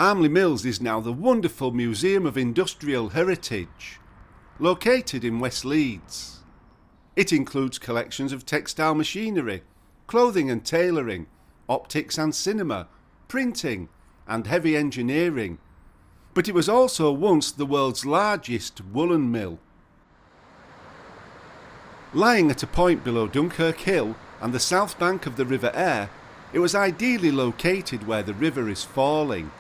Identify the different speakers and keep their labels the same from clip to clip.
Speaker 1: Armley Mills is now the wonderful Museum of Industrial Heritage, located in West Leeds. It includes collections of textile machinery, clothing and tailoring, optics and cinema, printing and heavy engineering. But it was also once the world's largest woolen mill. Lying at a point below Dunkirk Hill and the south bank of the River Aire, it was ideally located where the river is falling.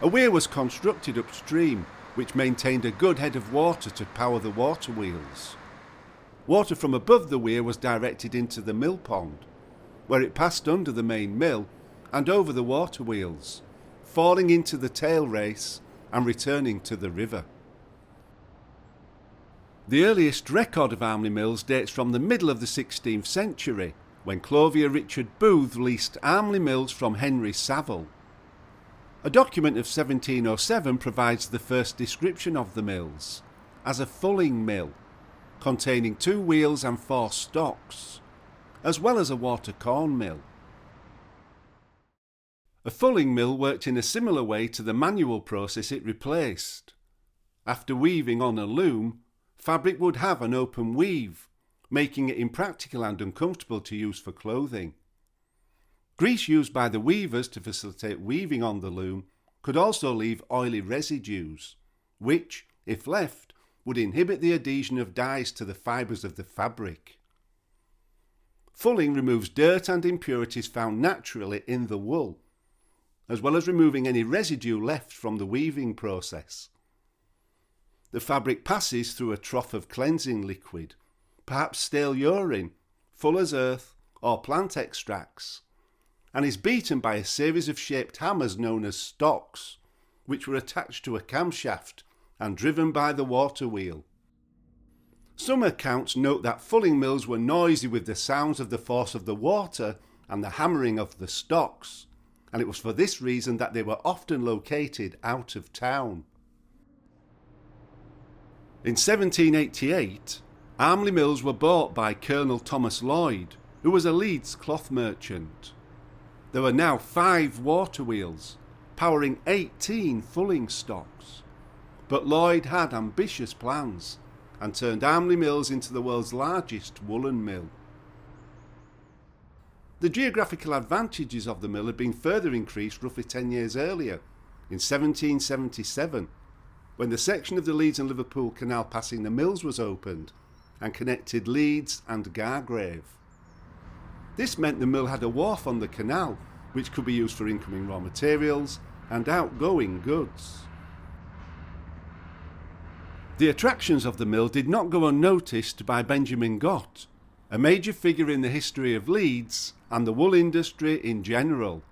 Speaker 1: A weir was constructed upstream which maintained a good head of water to power the water wheels. Water from above the weir was directed into the mill pond, where it passed under the main mill and over the water wheels, falling into the tail race and returning to the river. The earliest record of Armley Mills dates from the middle of the 16th century, when Clothier Richard Booth leased Armley Mills from Henry Saville. A document of 1707 provides the first description of the mills as a fulling mill, containing 2 wheels and 4 stocks, as well as a water corn mill. A fulling mill worked in a similar way to the manual process it replaced. After weaving on a loom, fabric would have an open weave, making it impractical and uncomfortable to use for clothing. Grease used by the weavers to facilitate weaving on the loom could also leave oily residues, which, if left, would inhibit the adhesion of dyes to the fibres of the fabric. Fulling removes dirt and impurities found naturally in the wool, as well as removing any residue left from the weaving process. The fabric passes through a trough of cleansing liquid, perhaps stale urine, fuller's earth, or plant extracts, and is beaten by a series of shaped hammers known as stocks, which were attached to a camshaft and driven by the water wheel. Some accounts note that fulling mills were noisy with the sounds of the force of the water and the hammering of the stocks, and it was for this reason that they were often located out of town. In 1788, Armley Mills were bought by Colonel Thomas Lloyd, who was a Leeds cloth merchant. There were now 5 water wheels, powering 18 fulling stocks. But Lloyd had ambitious plans and turned Armley Mills into the world's largest woolen mill. The geographical advantages of the mill had been further increased roughly 10 years earlier, in 1777, when the section of the Leeds and Liverpool Canal passing the mills was opened and connected Leeds and Gargrave. This meant the mill had a wharf on the canal, which could be used for incoming raw materials and outgoing goods. The attractions of the mill did not go unnoticed by Benjamin Gott, a major figure in the history of Leeds and the wool industry in general.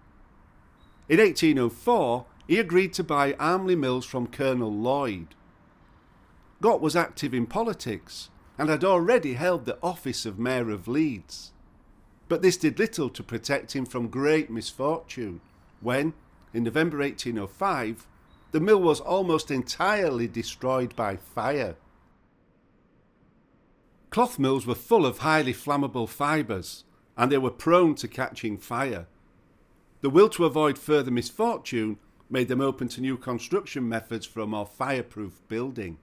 Speaker 1: In 1804, he agreed to buy Armley Mills from Colonel Lloyd. Gott was active in politics and had already held the office of Mayor of Leeds. But this did little to protect him from great misfortune when, in November 1805, the mill was almost entirely destroyed by fire. Cloth mills were full of highly flammable fibres, and they were prone to catching fire. The will to avoid further misfortune made them open to new construction methods for a more fireproof building.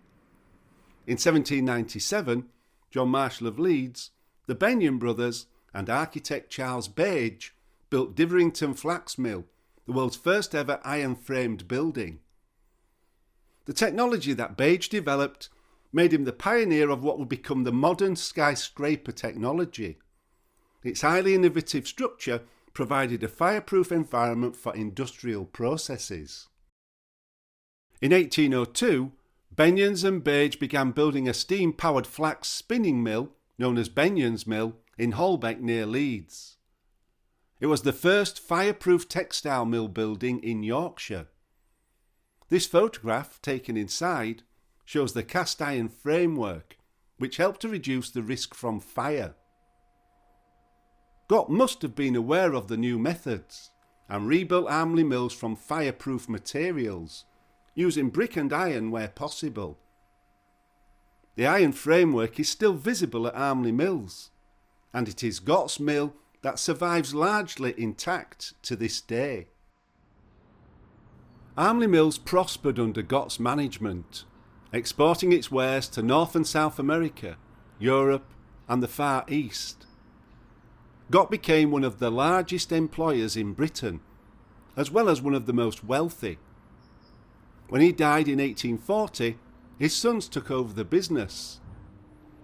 Speaker 1: In 1797, John Marshall of Leeds, the Benyon brothers, and architect Charles Bage built Diverington Flax Mill, the world's first ever iron-framed building. The technology that Bage developed made him the pioneer of what would become the modern skyscraper technology. Its highly innovative structure provided a fireproof environment for industrial processes. In 1802, Benyons and Bage began building a steam-powered flax spinning mill, known as Benyons Mill, in Holbeck near Leeds. It was the first fireproof textile mill building in Yorkshire. This photograph, taken inside, shows the cast iron framework, which helped to reduce the risk from fire. Gott must have been aware of the new methods and rebuilt Armley Mills from fireproof materials, using brick and iron where possible. The iron framework is still visible at Armley Mills, and it is Gott's mill that survives largely intact to this day. Armley Mills prospered under Gott's management, exporting its wares to North and South America, Europe and the Far East. Gott became one of the largest employers in Britain, as well as one of the most wealthy. When he died in 1840, his sons took over the business.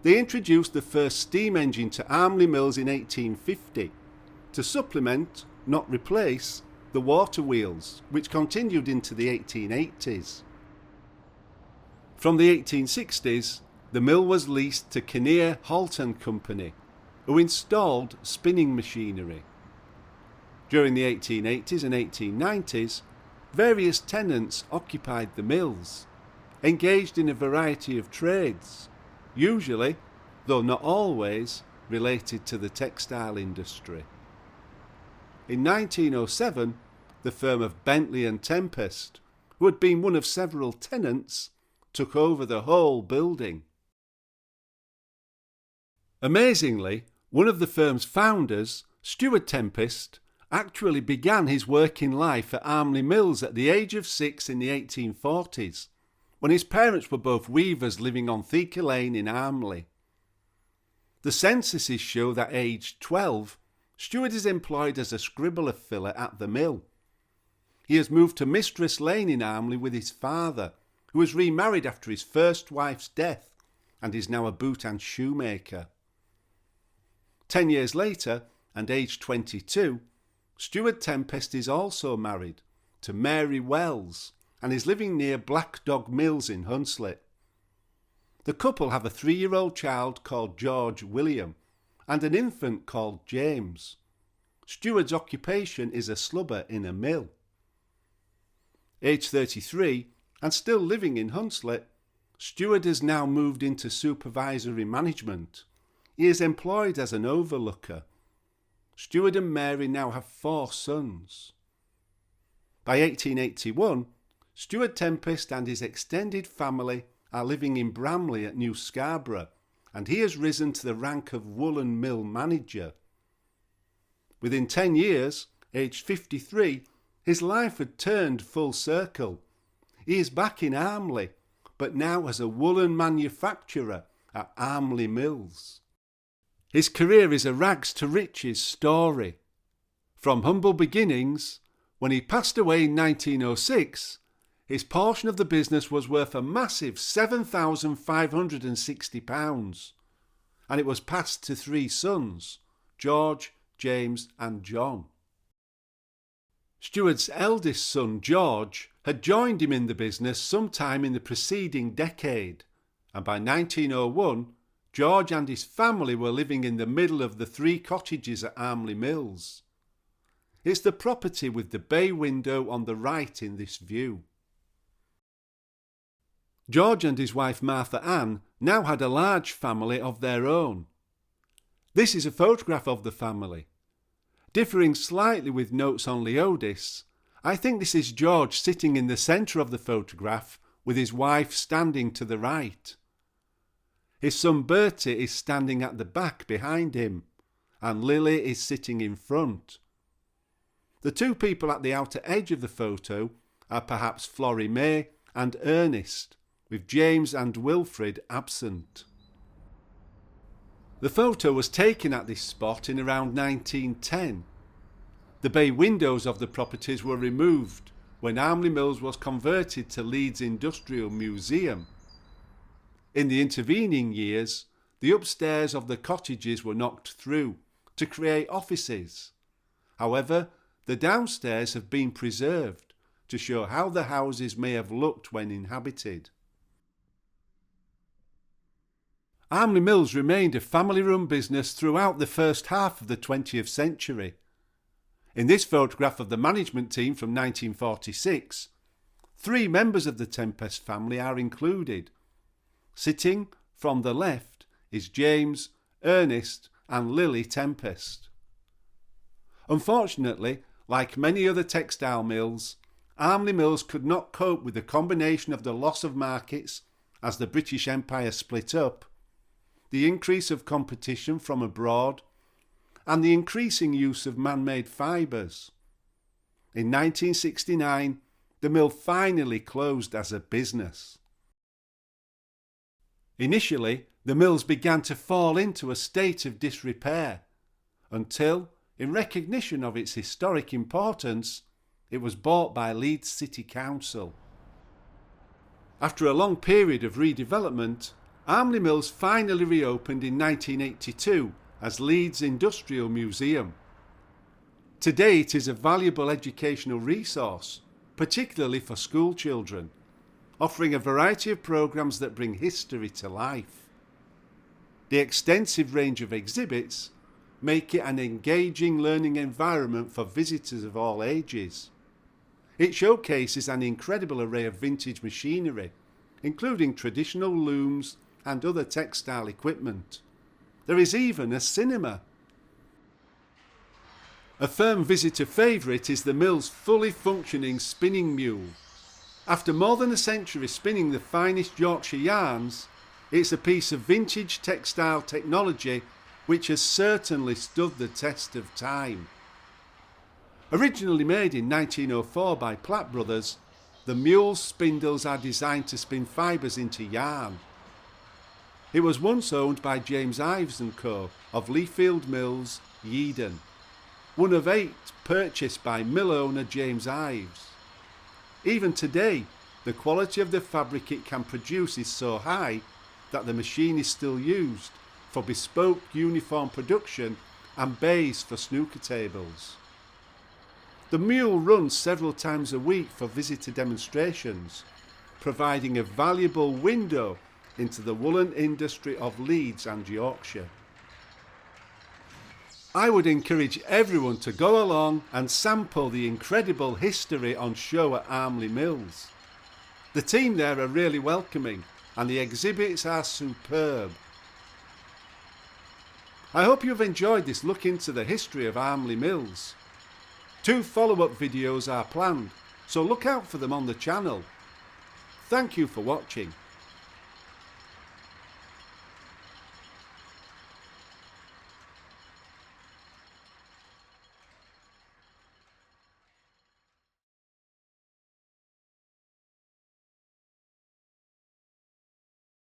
Speaker 1: They introduced the first steam engine to Armley Mills in 1850 to supplement, not replace, the water wheels, which continued into the 1880s. From the 1860s, the mill was leased to Kinnear, Holt and Company, who installed spinning machinery. During the 1880s and 1890s, various tenants occupied the mills, engaged in a variety of trades, usually, though not always, related to the textile industry. In 1907, the firm of Bentley and Tempest, who had been one of several tenants, took over the whole building. Amazingly, one of the firm's founders, Steward Tempest, actually began his working life at Armley Mills at the age of 6 in the 1840s, when his parents were both weavers living on Thieker Lane in Armley. The censuses show that aged 12, Steward is employed as a scribbler filler at the mill. He has moved to Mistress Lane in Armley with his father, who was remarried after his first wife's death and is now a boot and shoemaker. 10 years later, and aged 22, Steward Tempest is also married to Mary Wells and is living near Black Dog Mills in Hunslet. The couple have a 3-year-old child called George William and an infant called James. Steward's occupation is a slubber in a mill. Aged 33 and still living in Hunslet, Steward has now moved into supervisory management. He is employed as an overlooker. Steward and Mary now have 4 sons. By 1881, Steward Tempest and his extended family are living in Bramley at New Scarborough, and he has risen to the rank of woolen mill manager. Within 10 years, aged 53, his life had turned full circle. He is back in Armley, but now as a woolen manufacturer at Armley Mills. His career is a rags to riches story. From humble beginnings, when he passed away in 1906, his portion of the business was worth a massive £7,560, and it was passed to 3 sons, George, James and John. Steward's eldest son, George, had joined him in the business sometime in the preceding decade, and by 1901, George and his family were living in the middle of the 3 cottages at Armley Mills. It's the property with the bay window on the right in this view. George and his wife Martha Ann now had a large family of their own. This is a photograph of the family. Differing slightly with notes on Leodis, I think this is George sitting in the centre of the photograph with his wife standing to the right. His son Bertie is standing at the back behind him, and Lily is sitting in front. The 2 people at the outer edge of the photo are perhaps Florrie May and Ernest, with James and Wilfred absent. The photo was taken at this spot in around 1910. The bay windows of the properties were removed when Armley Mills was converted to Leeds Industrial Museum. In the intervening years, the upstairs of the cottages were knocked through to create offices. However, the downstairs have been preserved to show how the houses may have looked when inhabited. Armley Mills remained a family-run business throughout the first half of the 20th century. In this photograph of the management team from 1946, 3 members of the Tempest family are included. Sitting from the left is James, Ernest and Lily Tempest. Unfortunately, like many other textile mills, Armley Mills could not cope with the combination of the loss of markets as the British Empire split up, the increase of competition from abroad, and the increasing use of man-made fibres. In 1969, the mill finally closed as a business. Initially, the mills began to fall into a state of disrepair until, in recognition of its historic importance, it was bought by Leeds City Council. After a long period of redevelopment, Armley Mills finally reopened in 1982 as Leeds Industrial Museum. Today it is a valuable educational resource, particularly for school children, offering a variety of programmes that bring history to life. The extensive range of exhibits make it an engaging learning environment for visitors of all ages. It showcases an incredible array of vintage machinery, including traditional looms and other textile equipment. There is even a cinema. A firm visitor favourite is the mill's fully functioning spinning mule. After more than a century spinning the finest Yorkshire yarns, it's a piece of vintage textile technology which has certainly stood the test of time. Originally made in 1904 by Platt Brothers, the mule's spindles are designed to spin fibres into yarn. It was once owned by James Ives & Co. of Leafield Mills, Yeadon, one of 8 purchased by mill owner James Ives. Even today, the quality of the fabric it can produce is so high that the machine is still used for bespoke uniform production and bays for snooker tables. The mule runs several times a week for visitor demonstrations, providing a valuable window into the woolen industry of Leeds and Yorkshire. I would encourage everyone to go along and sample the incredible history on show at Armley Mills. The team there are really welcoming and the exhibits are superb. I hope you've enjoyed this look into the history of Armley Mills. 2 follow-up videos are planned, so look out for them on the channel. Thank you for watching.